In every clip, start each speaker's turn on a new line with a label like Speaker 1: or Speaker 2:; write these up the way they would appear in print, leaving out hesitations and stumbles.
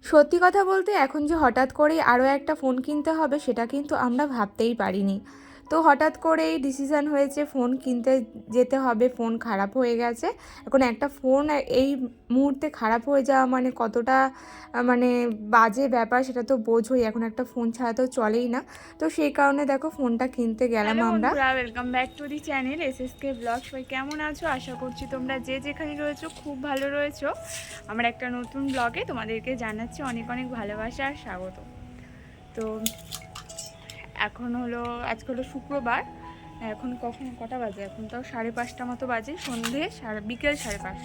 Speaker 1: সত্যি কথা বলতে এখন যে হঠাৎ করেই আরও একটা ফোন কিনতে হবে সেটা কিন্তু আমরা ভাবতেই পারিনি। তো হঠাৎ করেই ডিসিশান হয়েছে ফোন কিনতে যেতে হবে, ফোন খারাপ হয়ে গেছে। এখন একটা ফোন এই মুহূর্তে খারাপ হয়ে যাওয়া মানে কতটা মানে বাজে ব্যাপার সেটা তো বোঝোই। এখন একটা ফোন ছাড়া তো চলেই না। তো সেই কারণে দেখো ফোনটা কিনতে গেলাম
Speaker 2: হ্যালো
Speaker 1: আমরা।
Speaker 2: বন্ধুরা, welcome back to the channel SSK blog. সবাই কেমন আছো? আশা করছি তোমরা যে যেখানে রয়েছো খুব ভালো রয়েছো। আমার একটা নতুন ব্লগে তোমাদেরকে জানাচ্ছি অনেক অনেক ভালোবাসা আর স্বাগত। তো এখন হলো আজকে হলো শুক্রবার। এখন কখন কটা বাজে? এখন তো 5:30 মতো বাজে, সন্ধে বিকেল 5:30।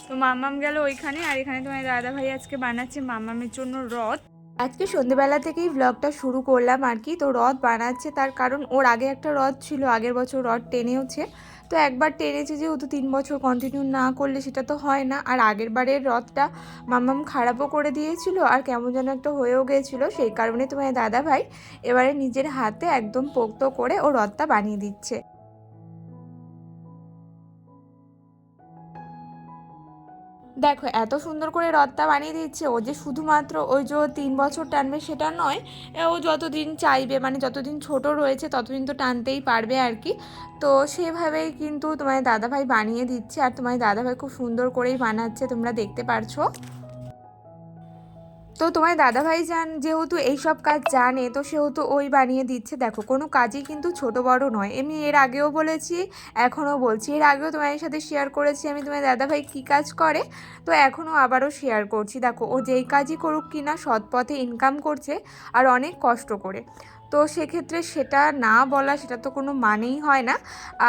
Speaker 2: তো মাম্মাম গেল ওইখানে, আর এখানে তোমার দাদা ভাই আজকে বানাচ্ছে মাম্মামের জন্য রথ।
Speaker 1: আজকে সন্ধেবেলা থেকেই ব্লগটা শুরু করলাম আর কি। তো রথ বানাচ্ছে, তার কারণ ওর আগে একটা রথ ছিল, আগের বছর রথ টেনেওছে। তো একবার টেনেছে যেহেতু 3 বছর কন্টিনিউ না করলে সেটা তো হয় না। আর আগের বারের রথটা মাম্মাম খারাপও করে দিয়েছিল আর কেমন যেন একটা হয়েও গিয়েছিলো। সেই কারণে তোমার দাদা ভাই এবারে নিজের হাতে একদম পোক্ত করে ও রথটা বানিয়ে দিচ্ছে। দেখো এত সুন্দর করে রথটা বানিয়ে দিচ্ছে। ও যে শুধুমাত্র ওই যে 3 বছর টানবে সেটা নয়, ও যতদিন চাইবে মানে যতদিন ছোট রয়েছে ততদিন তো টানতেই পারবে আর কি। তো সেভাবেই কিন্তু তোমার দাদাভাই বানিয়ে দিচ্ছে, আর তোমার দাদাভাই খুব সুন্দর করেই বানাচ্ছে, তোমরা দেখতে পারছো। তো তোমার দাদাভাই যেহেতু এইসব কাজ জানে তো সেহেতু ওই বানিয়ে দিচ্ছে। দেখো কোনো কাজই কিন্তু ছোট বড় নয়, এমনি এর আগেও বলেছি, এখনও বলছি, এর আগেও তোমার সাথে শেয়ার করেছি আমি তোমার দাদাভাই কী কাজ করে। তো এখনও আবারও শেয়ার করছি। দেখো ও যেই কাজই করুক কি না সৎ পথে ইনকাম করছে আর অনেক কষ্ট করে। তো সেক্ষেত্রে সেটা না বলা সেটা তো কোনো মানেই হয় না।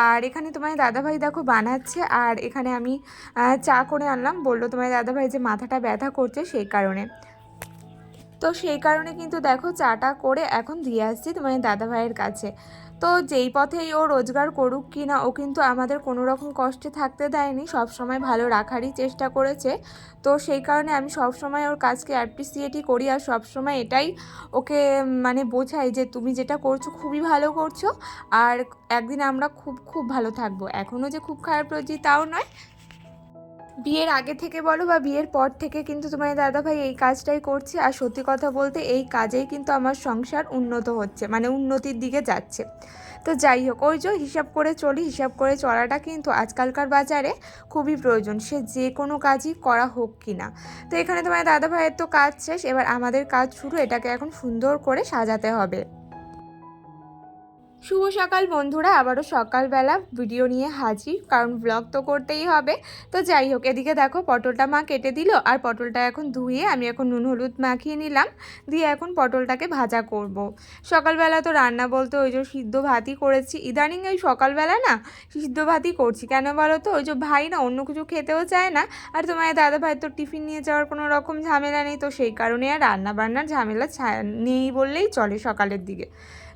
Speaker 1: আর এখানে তোমার দাদাভাই দেখো বানাচ্ছে, আর এখানে আমি চা করে আনলাম। বললো তোমার দাদাভাই যে মাথাটা ব্যথা করছে সেই কারণে। তো সেই কারণে কিন্তু দেখো চাটা করে এখন দিয়ে আসছি তোমার দাদা ভাইয়ের কাছে। তো যেই পথেই ও রোজগার করুক কি না ও কিন্তু আমাদের কোনো রকম কষ্টে থাকতে দেয়নি, সব সময় ভালো রাখারই চেষ্টা করেছে। তো সেই কারণে আমি সব সময় ওর কাজকে অ্যাপ্রিসিয়েটই করি, আর সব সময় এটাই ওকে মানে বোঝাই যে তুমি যেটা করছো খুবই ভালো করছো, আর একদিন আমরা খুব খুব ভালো থাকবো। এখনও যে খুব খারাপ রয়েছি তাও নয়। বিয়ের আগে থেকে বলো বা বিয়ের পর থেকে কিন্তু তোমার দাদাভাই এই কাজটাই করছে, আর সত্যি কথা বলতে এই কাজেই কিন্তু আমার সংসার উন্নত হচ্ছে, মানে উন্নতির দিকে যাচ্ছে। তো যাই হোক, ওই যে হিসাব করে চলি, হিসাব করে চলাটা কিন্তু আজকালকার বাজারে খুবই প্রয়োজন, সে যে কোনো কাজই করা হোক কি না। তো এখানে তোমার দাদাভাইয়ের তো কাজ শেষ, এবার আমাদের কাজ শুরু, এটাকে এখন সুন্দর করে সাজাতে হবে। শুভ সকাল বন্ধুরা, আবারও সকালবেলা ভিডিও নিয়ে হাজির, কারণ ব্লগ তো করতেই হবে। তো যাই হোক, এদিকে দেখো পটলটা মা কেটে দিল, আর পটলটা এখন ধুয়ে আমি এখন নুন হলুদ মাখিয়ে নিলাম, দিয়ে এখন পটলটাকে ভাজা করব। সকালবেলা তো রান্না বলতে ওই যে সিদ্ধ ভাতই করেছি, ইদানিং এই সকালবেলা না সিদ্ধ ভাতই করছি। কেন বলো তো, ওই যে ভাই না অন্য কিছু খেতেও চায় না, আর তোমার দাদা ভাই তো টিফিন নিয়ে যাওয়ার কোনো রকম ঝামেলা নেই। তো সেই কারণে আর রান্না বান্নার ঝামেলা নেই বললেই চলে সকালের দিকে।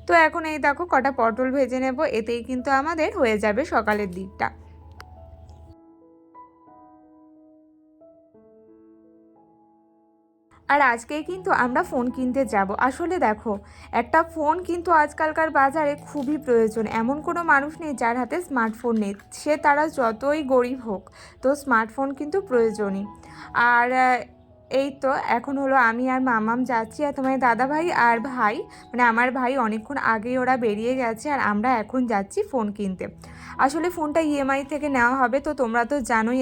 Speaker 1: তো এখন এই দেখো কটা পটল ভেজে নেব, এতেই কিন্তু আমাদের হয়ে যাবে সকালের দিকটা। আর আজকেই কিন্তু আমরা ফোন কিনতে যাব। আসলে দেখো একটা ফোন কিন্তু আজকালকার বাজারে খুবই প্রয়োজন। এমন কোনো মানুষ নেই যার হাতে স্মার্টফোন নেই, সে তারা যতই গরিব হোক, তো স্মার্টফোন কিন্তু প্রয়োজনই। আর এই তো এখন হলো আমি আর মামাম যাচ্ছি, আর তোমার দাদা ভাই আর ভাই মানে আমার ভাই অনেকক্ষণ আগেই ওরা বেরিয়ে গেছে, আর আমরা এখন যাচ্ছি ফোন কিনতে। আসলে ফোনটা ইএমআই থেকে নেওয়া হবে। তো তোমরা তো জানোই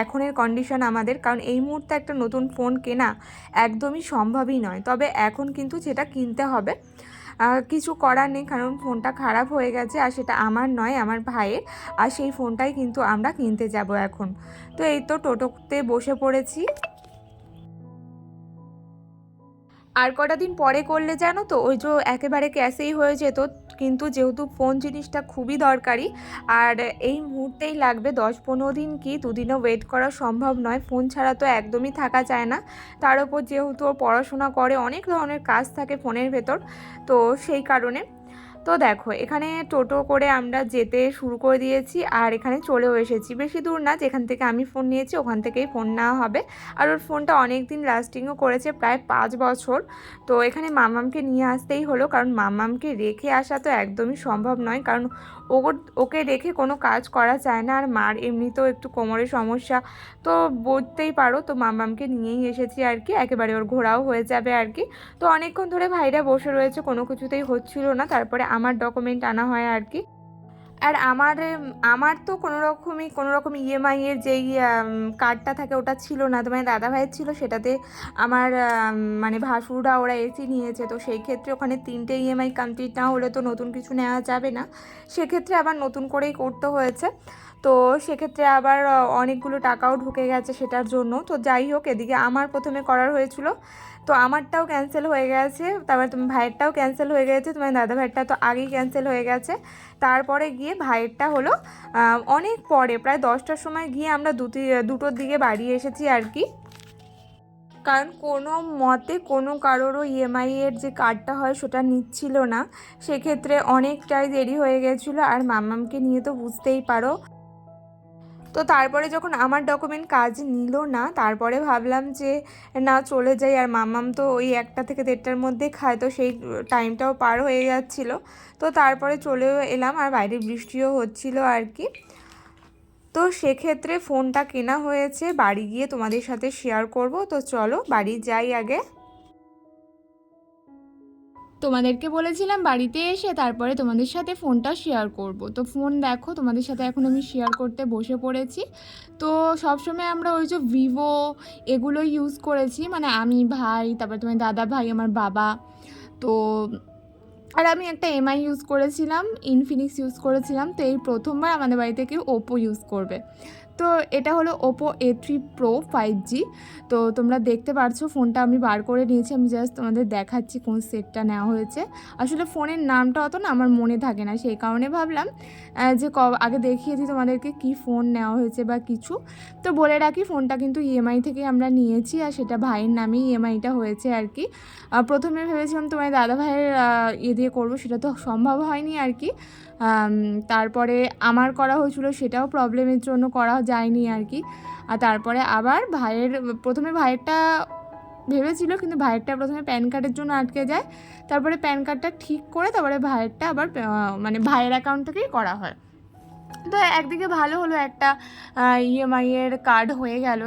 Speaker 1: এখনের কন্ডিশন আমাদের, কারণ এই মুহূর্তে একটা নতুন ফোন কেনা একদমই সম্ভবই নয়। তবে এখন কিন্তু সেটা কিনতে হবে, কিছু করার নেই, কারণ ফোনটা খারাপ হয়ে গেছে, আর সেটা আমার নয় আমার ভাইয়ের। আর সেই ফোনটাই কিন্তু আমরা কিনতে যাব এখন। তো এই তো টোটোতে বসে পড়েছি। আর কটা দিন পরে করলে জানো তো ওই যে একেবারে ক্যাশেই হয়ে যেত, কিন্তু যেহেতু ফোন জিনিসটা খুবই দরকারি, আর এই মুহূর্তেই লাগবে 10-15 দিন, কি দুদিনও ওয়েট করা সম্ভব নয়। ফোন ছাড়া তো একদমই থাকা যায় না। তার উপর যেহেতু ও পড়াশোনা করে, অনেক ধরনের কাজ থাকে ফোনের ভেতর, তো সেই কারণে। তো দেখো এখানে টোটো করে আমরা যেতে শুরু করে দিয়েছি আর এখানে চলেও এসেছি। বেশি দূর না, যেখান থেকে আমি ফোন নিয়েছি ওখান থেকেই ফোন নেওয়া হবে। আর ওর ফোনটা অনেক দিন লাস্টিংও করেছে, প্রায় 5 বছর। তো এখানে মামামকে নিয়ে আসতেই হলো, কারণ মামামকে রেখে আসা তো একদমই সম্ভব নয়, কারণ ওকে রেখে কোনো কাজ করা যায় না। আর মার এমনিতেও একটু কোমরের সমস্যা, তো বুঝতেই পারো। তো মামামকে নিয়েই এসেছি আর কি, একেবারে ওর ঘোরাও হয়ে যাবে আর কি। তো অনেকক্ষণ ধরে ভাইরা বসে রয়েছে, কোনো কিছুতেই হচ্ছিল না। তারপরে আমার ডকুমেন্ট আনা হয় আর কি। আর আমার তো কোনো রকম ইএমআই এর যেই কার্ডটা থাকে ওটা ছিল না, তো মানে দাদা ভাইয়ের ছিল, সেটাতে আমার মানে ভাসুররা ওরা এসি নিয়েছে। তো সেই ক্ষেত্রে ওখানে 3টে ইএমআই কমপ্লিট না হলে তো নতুন কিছু নেওয়া যাবে না, সেক্ষেত্রে আবার নতুন করেই করতে হয়েছে। তো সেক্ষেত্রে আবার অনেকগুলো টাকাও ঢুকে গেছে সেটার জন্য। তো যাই হোক, এদিকে আমার প্রথমে করার হয়েছিল, তো আমারটাও ক্যান্সেল হয়ে গেছে। তারপরে তুমি ভাইয়েরটাও ক্যান্সেল হয়ে গেছে, তোমার দাদা ভাইয়েরটা তো আগেই ক্যান্সেল হয়ে গেছে। তারপরে গিয়ে ভাইয়েরটা হলো অনেক পরে, প্রায় 10টার সময় গিয়ে আমরা দুটোর দিকে বাড়ি এসেছি আর কি। কারণ কোনো মতে কোনো কারোরও ইএমআই এর যে কার্ডটা হয় সেটা নিচ্ছিল না, সেক্ষেত্রে অনেকটাই দেরি হয়ে গেছিলো। আর মাম্মামকে নিয়ে তো বুঝতেই পারো। তো তারপরে যখন আমার ডকুমেন্ট কাজ নিল না, তারপরে ভাবলাম যে না চলে যাই। আর মাম্মাম তো ওই 1টা থেকে 1:30টার মধ্যে খায়, তো সেই টাইমটাও পার হয়ে যাচ্ছিল। তো তারপরে চলেও এলাম, আর বাইরে বৃষ্টিও হচ্ছিল আর কি। তো সেক্ষেত্রে ফোনটা কেনা হয়েছে, বাড়ি গিয়ে তোমাদের সাথে শেয়ার করব। তো চলো বাড়ি যাই আগে।
Speaker 2: তোমাদেরকে বলেছিলাম বাড়িতে এসে তারপরে তোমাদের সাথে ফোনটা শেয়ার করব। তো ফোন দেখো তোমাদের সাথে এখন আমি শেয়ার করতে বসে পড়েছি। তো সবসময় আমরা ওই যে ভিভো এগুলো ইউজ করেছি, মানে আমি, ভাই, তারপরে তোমার দাদা ভাই, আমার বাবা। তো আর আমি একটা এমআই ইউজ করেছিলাম, ইনফিনিক্স ইউজ করেছিলাম। তো এই প্রথমবার আমাদের বাড়িতে কেউ ওপো ইউজ করবে। তো এটা হলো ওপো A3 Pro 5G। তো তোমরা দেখতে পারছো ফোনটা আমি বার করে নিয়েছি, আমি জাস্ট তোমাদের দেখাচ্ছি কোন সেটটা নেওয়া হয়েছে। আসলে ফোনের নামটা অত না আমার মনে থাকে না, সেই কারণে ভাবলাম যে আগে দেখিয়ে দিই তোমাদেরকে কি ফোন নেওয়া হয়েছে বা কিছু। তো বলে রাখি ফোনটা কিন্তু ইএমআই থেকে আমরা নিয়েছি, আর সেটা ভাইয়ের নামেই ইএমআইটা হয়েছে আর কি। প্রথমে ভেবেছিলাম তোমার দাদা ভাইয়ের ইয়ে দিয়ে করবো, সেটা তো সম্ভব হয়নি আর কি। তারপরে আমার করা হয়েছিল, সেটাও প্রবলেমের জন্য করা যায়নি আর কি। আর তারপরে আবার প্রথমে ভাইয়েরটা ভেবেছিল, কিন্তু ভাইয়েরটা প্রথমে প্যান কার্ডের জন্য আটকে যায়। তারপরে প্যান কার্ডটা ঠিক করে তারপরে ভাইয়েরটা আবার মানে ভাইয়ের অ্যাকাউন্ট থেকেই করা হয়। তো একদিকে ভালো হলো, একটা ইএমআই এর কার্ড হয়ে গেল।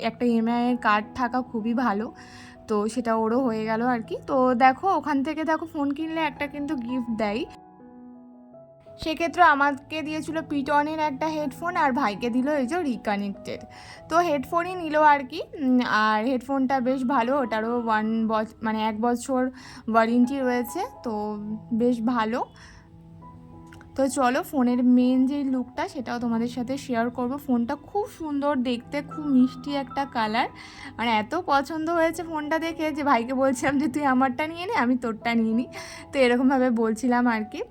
Speaker 2: একটা ইএমআই এর কার্ড থাকা খুবই ভালো, তো সেটা ওরও হয়ে গেল আর কি। তো দেখো ওখান থেকে দেখো ফোন কিনলে একটা কিন্তু গিফট দেয়। সেক্ষেত্রে আমাকে দিয়েছিল পিটনের একটা হেডফোন, আর ভাইকে দিল এই যে রিকানেক্টেড। তো হেডফোনই নিল আর কি। আর হেডফোনটা বেশ ভালো, ওটারও 1 বছর ওয়ারেন্টি রয়েছে, তো বেশ ভালো। তো চলো ফোনের মেন যে লুকটা সেটাও তোমাদের সাথে শেয়ার করব। ফোনটা খুব সুন্দর দেখতে, খুব মিষ্টি একটা কালার। মানে এত পছন্দ হয়েছে ফোনটা দেখে যে ভাইকে বলছিলাম যে তুই আমারটা নিয়ে নে, আমি তোরটা নিয়ে নিই। তো এরকমভাবে বলছিলাম আর কি।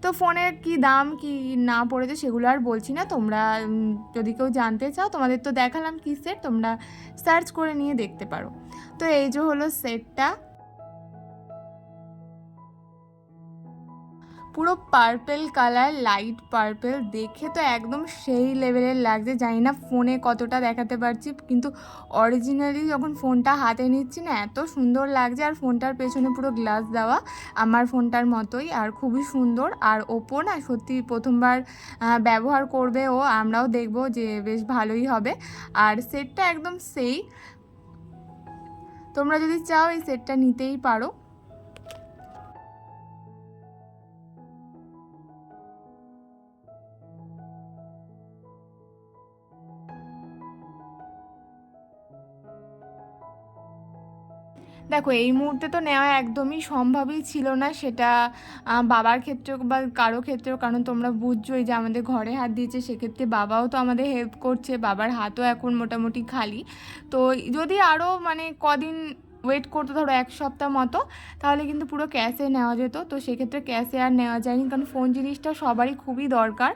Speaker 2: তো ফোনের কি দাম কি না পড়েছে সেগুলো আর বলছি না, তোমরা যদি কেউ জানতে চাও, তোমাদের তো দেখালাম কি সেট, তোমরা সার্চ করে নিয়ে দেখতে পারো। তো এই যে হলো সেটটা, পুরো পার্পেল কালার, লাইট পার্পেল, দেখে তো একদম সেই লেভেলের লাগছে। জানি না ফোনে কতটা দেখাতে পারছি, কিন্তু অরিজিনালি যখন ফোনটা হাতে নিচ্ছি না এত সুন্দর লাগছে। আর ফোনটার পেছনে পুরো গ্লাস দেওয়া, আমার ফোনটার মতোই, আর খুবই সুন্দর। আর ওপো না সত্যি প্রথমবার ব্যবহার করবে ও, আমরাও দেখব যে বেশ ভালোই হবে। আর সেটটা একদম সেই, তোমরা যদি চাও এই সেটটা নিতেই পারো। দেখো এই মুহূর্তে তো নেওয়া একদমই সম্ভবই ছিল না, সেটা বাবার ক্ষেত্রেও বা কারো ক্ষেত্রেও, কারণ তোমরা বুঝছোই যে আমাদের ঘরে হাত দিয়েছে, সেক্ষেত্রে বাবাও তো আমাদের হেল্প করছে, বাবার হাতও এখন মোটামুটি খালি। তো যদি আরও মানে কদিন ওয়েট করতো, ধরো 1 সপ্তাহ মতো, তাহলে কিন্তু পুরো ক্যাশে নেওয়া যেত। তো সেক্ষেত্রে ক্যাশে আর নেওয়া যায়নি, কারণ ফোন জিনিসটা সবারই খুবই দরকার।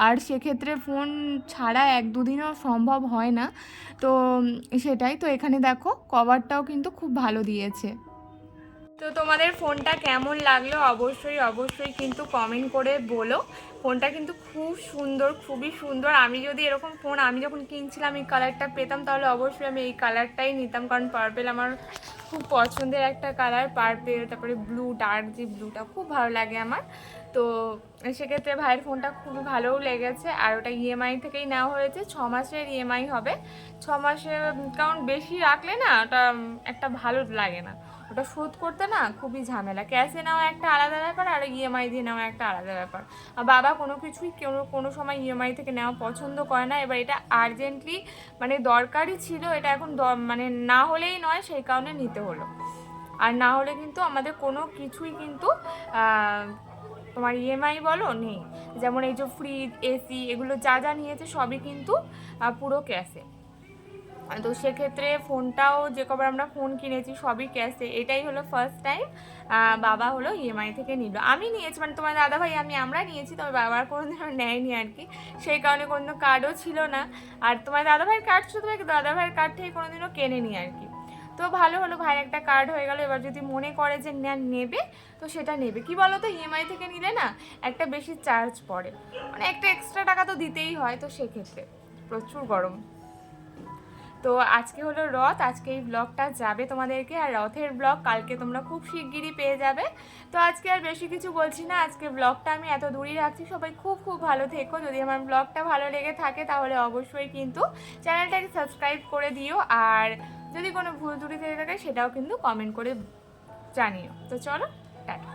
Speaker 2: আর সেক্ষেত্রে ফোন ছাড়া 1-2 দিনও সম্ভব হয় না। তো সেটাই। তো এখানে দেখো কভারটাও কিন্তু খুব ভালো দিয়েছে। তো তোমাদের ফোনটা কেমন লাগলো অবশ্যই কিন্তু কমেন্ট করে বলো। ফোনটা কিন্তু খুব সুন্দর, খুবই সুন্দর। আমি যদি এরকম ফোন আমি যখন কিনছিলাম এই কালারটা পেতাম তাহলে অবশ্যই আমি এই কালারটাই নিতাম, কারণ পার্পেল আমার খুব পছন্দের একটা কালার। পার্পেল, তারপরে ব্লু, ডার্ক যে ব্লুটা খুব ভালো লাগে আমার। তো সেক্ষেত্রে ভাইয়ের ফোনটা খুবই ভালোও লেগেছে। আর ওটা ইএমআই থেকেই নেওয়া হয়েছে, 6 মাসের ইএমআই হবে। 6 মাসের, কারণ বেশি রাখলে না ওটা একটা ভালো লাগে না, ওটা শোধ করতে না খুবই ঝামেলা। ক্যাশে নেওয়া একটা আলাদা ব্যাপার, আর ইএমআই দিয়ে নেওয়া একটা আলাদা ব্যাপার। আর বাবা কোনো কিছুই কোনো সময় ইএমআই থেকে নেওয়া পছন্দ করে না। এবার এটা আর্জেন্টলি মানে দরকারই ছিল, এটা এখন মানে না হলেই নয়, সেই কারণে নিতে হলো। আর না হলে কিন্তু আমাদের কোনো কিছুই কিন্তু তোমার ইএমআই বলো নেই। যেমন এই যে ফ্রিজ, এসি, এগুলো যা যা নিয়েছে সবই কিন্তু পুরো ক্যাশে। তো সেক্ষেত্রে ফোনটাও যে কবার আমরা ফোন কিনেছি সবই ক্যাশে। এটাই হলো ফার্স্ট টাইম বাবা হলো ইএমআই থেকে নিল। আমি নিয়েছি, মানে তোমার দাদাভাই আমরা নিয়েছি, তবে বাবার কোনোদিনও নেয়নি আর কি, সেই কারণে কোনো কার্ডও ছিল না। আর তোমার দাদাভাইয়ের কার্ড ছিল, তোমার দাদাভাইয়ের কার্ড থেকে কোনোদিনও কেনেনি আর কি। তো ভালো হলো, ভাইয়ের একটা কার্ড হয়ে গেল। এবার যদি মনে করে যে নেবে তো সেটা নেবে। কি বলো তো, ইএমআই থেকে নিলে না একটা বেশি চার্জ পড়ে, মানে একটা এক্সট্রা টাকা তো দিতেই হয়। তো সেক্ষেত্রে প্রচুর গরম। তো আজকে হলো রথ, আজকে এই ব্লগটা যাবে তোমাদেরকে, আর রথের ব্লগ কালকে তোমরা খুব শিগগিরই পেয়ে যাবে। তো আজকে আর বেশি কিছু বলছি না, আজকে ব্লগটা আমি এত দূরই রাখছি। সবাই খুব খুব ভালো থেকো। যদি আমার ব্লগটা ভালো লেগে থাকে তাহলে অবশ্যই কিন্তু চ্যানেলটাকে সাবস্ক্রাইব করে দিও, আর যদি কোনো ভুল ত্রুটি থেকে থাকে সেটাও কিন্তু কমেন্ট করে জানিও। তো চলো, টাটা।